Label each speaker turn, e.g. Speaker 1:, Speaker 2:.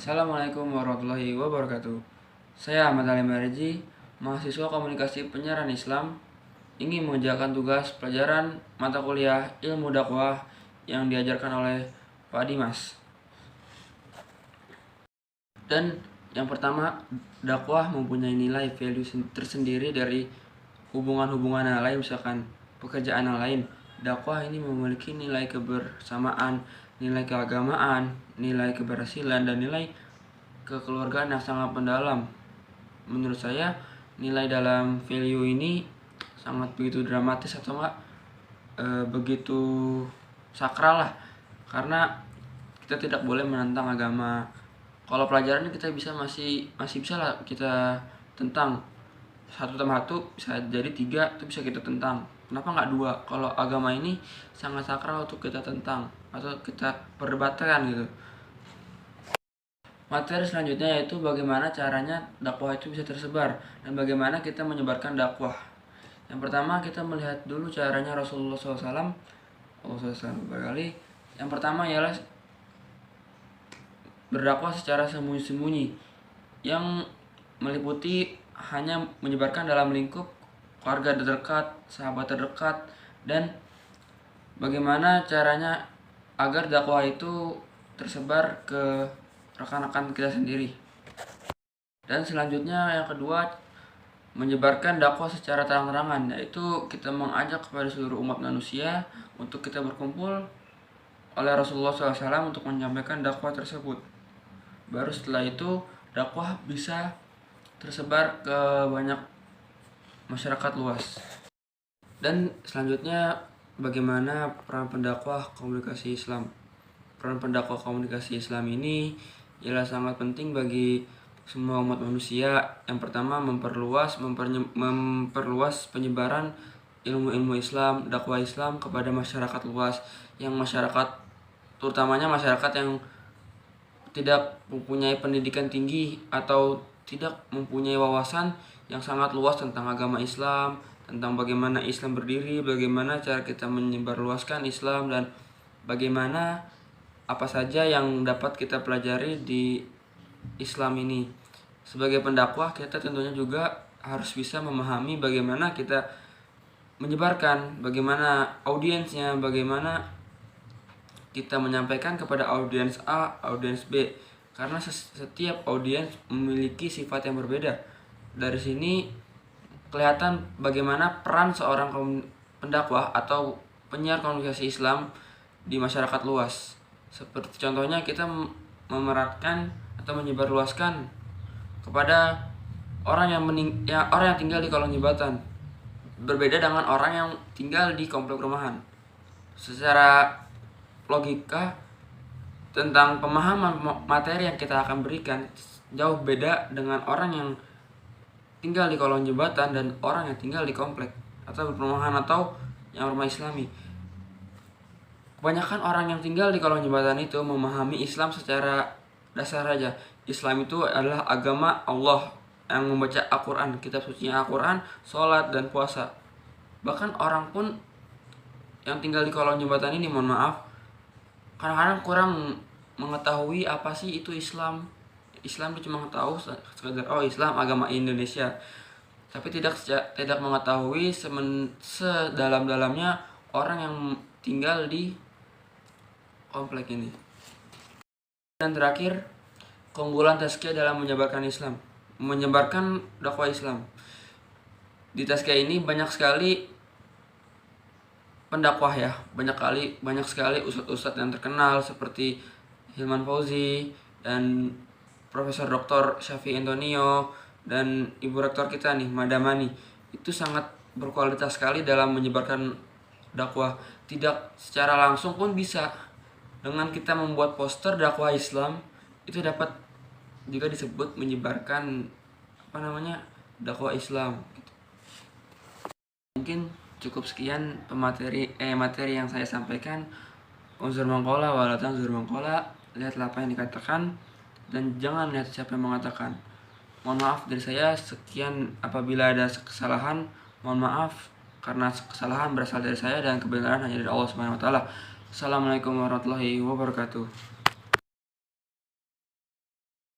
Speaker 1: Assalamualaikum warahmatullahi wabarakatuh. Saya Ahmad Ali Marji, mahasiswa komunikasi penyiaran Islam, ingin mengerjakan tugas pelajaran mata kuliah ilmu dakwah yang diajarkan oleh Pak Dimas. Dan yang pertama, dakwah mempunyai nilai value tersendiri dari hubungan-hubungan yang lain, misalkan pekerjaan yang lain. Dakwah ini memiliki nilai kebersamaan, nilai keagamaan, nilai keberhasilan, dan nilai kekeluargaan yang sangat mendalam. Menurut saya, nilai dalam value ini sangat begitu dramatis atau enggak begitu sakral lah, karena kita tidak boleh menentang agama. Kalau pelajaran kita masih bisa lah kita tentang satu tambah satu bisa jadi 3, itu bisa kita tentang. Kenapa nggak 2? Kalau agama ini sangat sakral untuk kita tentang atau kita perdebatkan gitu. Materi selanjutnya yaitu bagaimana caranya dakwah itu bisa tersebar dan bagaimana kita menyebarkan dakwah. Yang pertama, kita melihat dulu caranya Rasulullah SAW. Berkali. Yang pertama ialah berdakwah secara sembunyi-sembunyi, yang meliputi hanya menyebarkan dalam lingkup keluarga terdekat, sahabat terdekat, dan bagaimana caranya agar dakwah itu tersebar ke rekan-rekan kita sendiri. Dan selanjutnya yang kedua, menyebarkan dakwah secara terang-terangan, yaitu kita mengajak kepada seluruh umat manusia untuk kita berkumpul oleh Rasulullah SAW untuk menyampaikan dakwah tersebut. Baru setelah itu dakwah bisa tersebar ke banyak masyarakat luas. Dan selanjutnya, bagaimana peran pendakwah komunikasi Islam. Peran pendakwah komunikasi Islam ini ialah sangat penting bagi semua umat manusia. Yang pertama, memperluas penyebaran ilmu-ilmu Islam, dakwah Islam kepada masyarakat luas, yang terutamanya masyarakat yang tidak mempunyai pendidikan tinggi atau tidak mempunyai wawasan yang sangat luas tentang agama Islam, tentang bagaimana Islam berdiri, bagaimana cara kita menyebarluaskan Islam, dan bagaimana apa saja yang dapat kita pelajari di Islam ini. Sebagai pendakwah, kita tentunya juga harus bisa memahami bagaimana kita menyebarkan, bagaimana audiensnya, bagaimana kita menyampaikan kepada audiens A, audiens B, karena setiap audiens memiliki sifat yang berbeda. Dari sini kelihatan bagaimana peran seorang pendakwah atau penyiar komunikasi Islam di masyarakat luas. Seperti contohnya, kita memeratkan atau menyebarluaskan kepada orang yang tinggal di kolong jembatan, berbeda dengan orang yang tinggal di komplek perumahan. Secara logika tentang pemahaman materi yang kita akan berikan jauh beda dengan orang yang tinggal di kolong jembatan dan orang yang tinggal di komplek atau perumahan atau yang rumah Islami. Kebanyakan orang yang tinggal di kolong jembatan itu memahami Islam secara dasar saja. Islam itu adalah agama Allah yang membaca Al-Quran, kitab suci Al-Quran, sholat, dan puasa. Bahkan orang pun yang tinggal di kolong jembatan ini, mohon maaf, kadang-kadang kurang mengetahui apa sih itu Islam. Islam itu cuma tahu sekedar Islam agama Indonesia, tapi tidak mengetahui sedalam-dalamnya orang yang tinggal di komplek ini. Dan terakhir, keunggulan Tazkiyah dalam menyebarkan dakwah Islam. Di Tazkiyah ini banyak sekali pendakwah ya, banyak sekali ustadz-ustadz yang terkenal seperti Hilman Fauzi dan Profesor Dr. Syafi Antonio dan Ibu Rektor kita nih, Madamani. Itu sangat berkualitas sekali dalam menyebarkan dakwah. Tidak secara langsung pun bisa. Dengan kita membuat poster dakwah Islam, itu dapat juga disebut menyebarkan dakwah Islam. Mungkin cukup sekian materi yang saya sampaikan. Unsur mangkola walatan unsur mangkola. Lihatlah apa yang dikatakan dan jangan lihat siapa yang mengatakan. Mohon maaf dari saya, sekian. Apabila ada kesalahan, mohon maaf, karena kesalahan berasal dari saya dan kebenaran hanya dari Allah Subhanahu wa taala. Assalamualaikum warahmatullahi wabarakatuh.